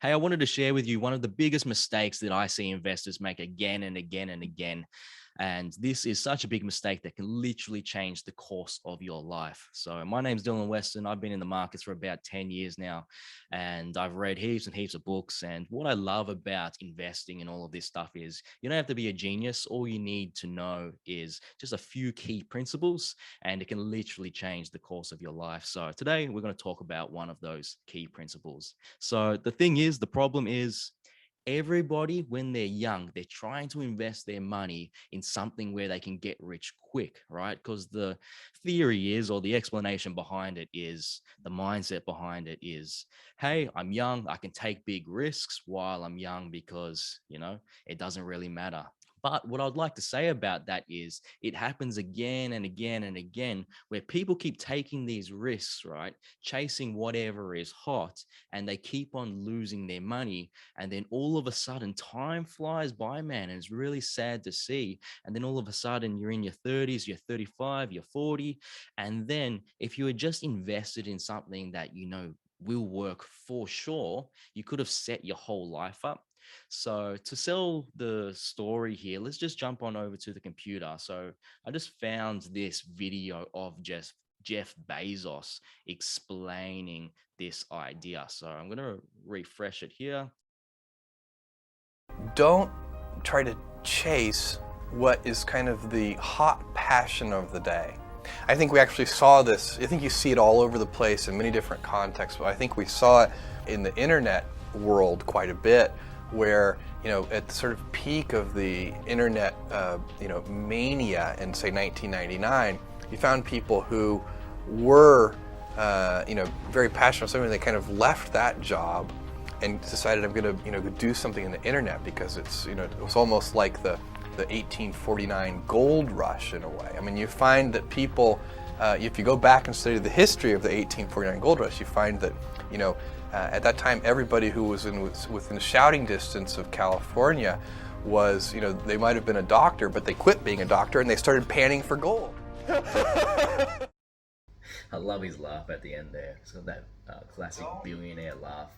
Hey, I wanted to share with you one of the biggest mistakes that I see investors make again and again and again. And this is such a big mistake that can literally change the course of your life. So, my name's Dylan Weston. I've been in the markets for about 10 years now, and I've read heaps and heaps of books. And what I love about investing and all of this stuff is you don't have to be a genius. All you need to know is just a few key principles, and it can literally change the course of your life. So, today we're going to talk about one of those key principles. So the problem is everybody, when they're young, they're trying to invest their money in something where they can get rich quick, right? Because the theory is, or the explanation behind it is, the mindset behind it is, hey, I'm young, I can take big risks while I'm young because, it doesn't really matter. But what I'd like to say about that is it happens again and again and again where people keep taking these risks, right? Chasing whatever is hot, and they keep on losing their money. And then all of a sudden, time flies by, man. And it's really sad to see. And then all of a sudden, you're in your 30s, you're 35, you're 40. And then if you had just invested in something that will work for sure, you could have set your whole life up. So to sell the story here, let's just jump on over to the computer. So I just found this video of just Jeff Bezos explaining this idea. So I'm going to refresh it here. Don't try to chase what is kind of the hot passion of the day. I think we actually saw this. I think you see it all over the place in many different contexts, but I think we saw it in the internet world quite a bit, where at the sort of peak of the internet mania in, say, 1999, you found people who were very passionate about something. They kind of left that job and decided, I'm going to go do something in the internet, because it's it was almost like the 1849 gold rush in a way. I mean, you find that people, if you go back and study the history of the 1849 gold rush, you find that at that time everybody who was within shouting distance of California was, they might have been a doctor, but they quit being a doctor and they started panning for gold. I love his laugh at the end there. It's got that classic billionaire laugh.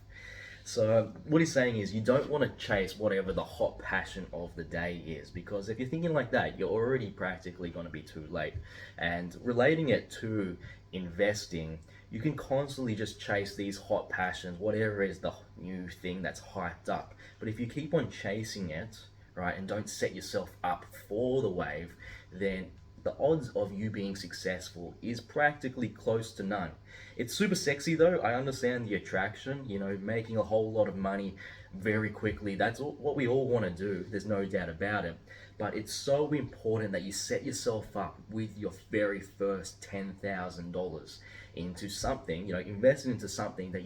So what he's saying is you don't want to chase whatever the hot passion of the day is, because if you're thinking like that, you're already practically going to be too late. And relating it to investing, you can constantly just chase these hot passions, whatever is the new thing that's hyped up. But if you keep on chasing it, right, and don't set yourself up for the wave, then the odds of you being successful is practically close to none. It's super sexy though. I understand the attraction, making a whole lot of money very quickly. That's what we all want to do. There's no doubt about it. But it's so important that you set yourself up with your very first $10,000 into something, invest into something that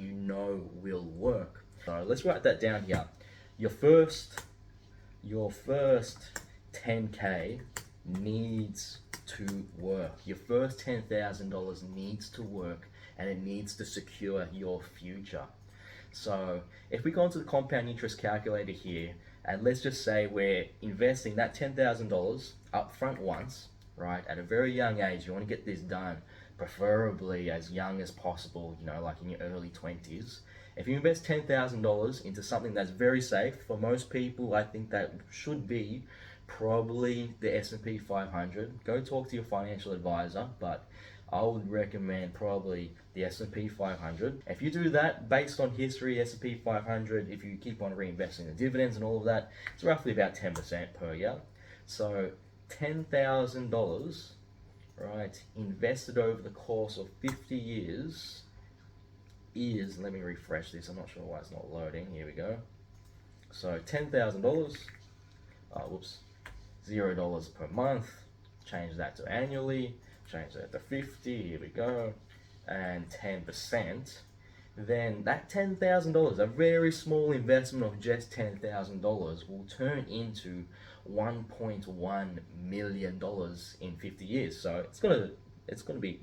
will work. So let's write that down here. Your first 10K needs to work. Your first $10,000 needs to work, and it needs to secure your future. So if we go into the compound interest calculator here, and let's just say we're investing that $10,000 up front once, right, at a very young age. You want to get this done preferably as young as possible, like in your early 20s. If you invest $10,000 into something that's very safe, for most people, I think that should be probably the S&P 500. Go talk to your financial advisor, but I would recommend probably the S&P 500. If you do that based on history, S&P 500, if you keep on reinvesting the dividends and all of that, it's roughly about 10% per year. So $10,000, right, invested over the course of 50 years is, let me refresh this, I'm not sure why it's not loading, here we go. So $10,000, whoops, $0 per month, change that to annually, change that to 50, here we go, and 10%, then that $10,000, a very small investment of just $10,000, will turn into $1.1 million in 50 years. So it's gonna be,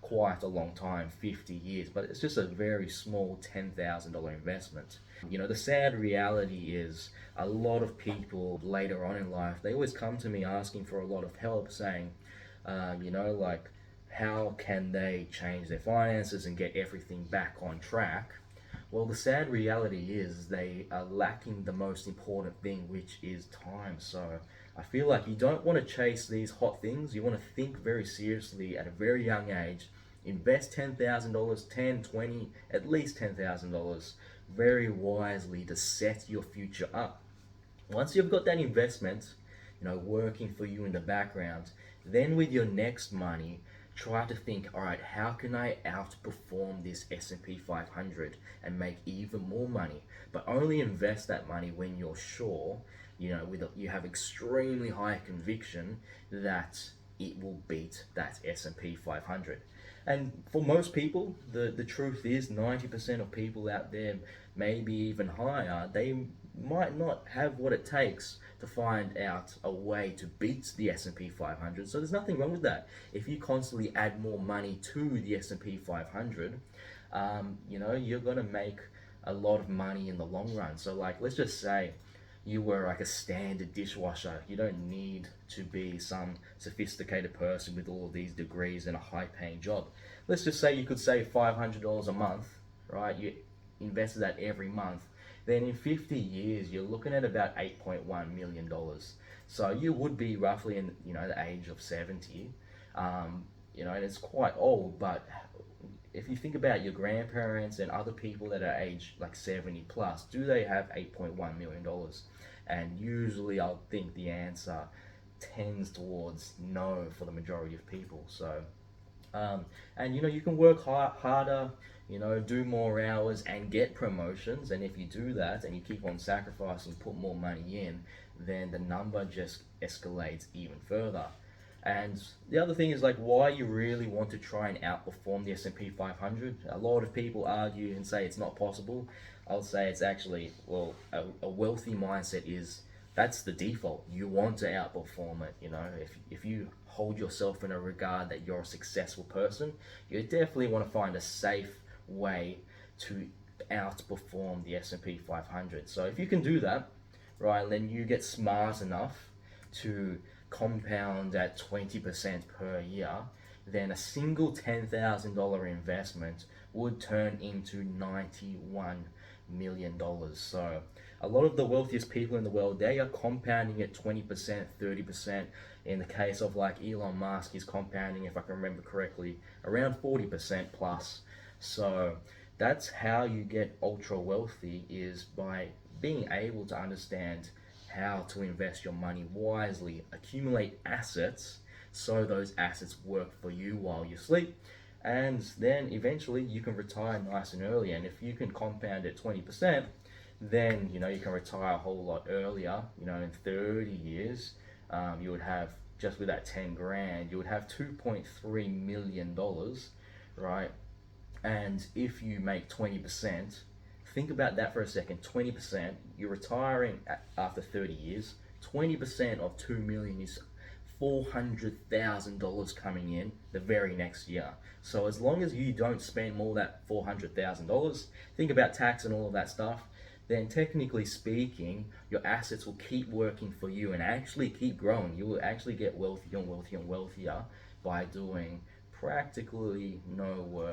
quite a long time, 50 years, but it's just a very small $10,000 investment. The sad reality is a lot of people later on in life, they always come to me asking for a lot of help, saying, like, how can they change their finances and get everything back on track? Well, the sad reality is they are lacking the most important thing, which is time. So I feel like you don't want to chase these hot things. You want to think very seriously at a very young age. Invest $10,000, 10, 20, at least $10,000 very wisely to set your future up. Once you've got that investment, working for you in the background, then with your next money, try to think, all right, how can I outperform this S&P 500 and make even more money? But only invest that money when you're sure, you have extremely high conviction that it will beat that S&P 500. And for most people, the truth is 90% of people out there, maybe even higher, they might not have what it takes to find out a way to beat the S&P 500. So there's nothing wrong with that. If you constantly add more money to the S&P 500, you're going to make a lot of money in the long run. So like, let's just say you were like a standard dishwasher. You don't need to be some sophisticated person with all of these degrees and a high paying job. Let's just say you could save $500 a month, right? You invested that every month. Then in 50 years, you're looking at about $8.1 million. So you would be roughly in, the age of 70. And it's quite old, but if you think about your grandparents and other people that are aged like 70 plus, do they have $8.1 million? And usually I'll think the answer tends towards no for the majority of people. So, and you can work harder, do more hours and get promotions. And if you do that and you keep on sacrificing, put more money in, then the number just escalates even further. And the other thing is like why you really want to try and outperform the S&P 500. A lot of people argue and say it's not possible. I'll say it's actually, well, a wealthy mindset is that's the default. You want to outperform it. If you hold yourself in a regard that you're a successful person, you definitely want to find a safe way to outperform the S&P 500. So if you can do that, right, then you get smart enough to compound at 20% per year, then a single $10,000 investment would turn into $91 million. So a lot of the wealthiest people in the world, they are compounding at 20%, 30%. In the case of like Elon Musk, he's compounding, if I can remember correctly, around 40% plus. So that's how you get ultra wealthy, is by being able to understand how to invest your money wisely, accumulate assets so those assets work for you while you sleep, and then eventually you can retire nice and early. And if you can compound at 20%, then you can retire a whole lot earlier. In 30 years, you would have, just with that 10 grand, you would have $2.3 million, right? And if you make 20%, think about that for a second. 20%, you're retiring after 30 years. 20% of 2 million is $400,000 coming in the very next year. So as long as you don't spend more than that $400,000, think about tax and all of that stuff, then technically speaking, your assets will keep working for you and actually keep growing. You will actually get wealthier and wealthier and wealthier by doing practically no work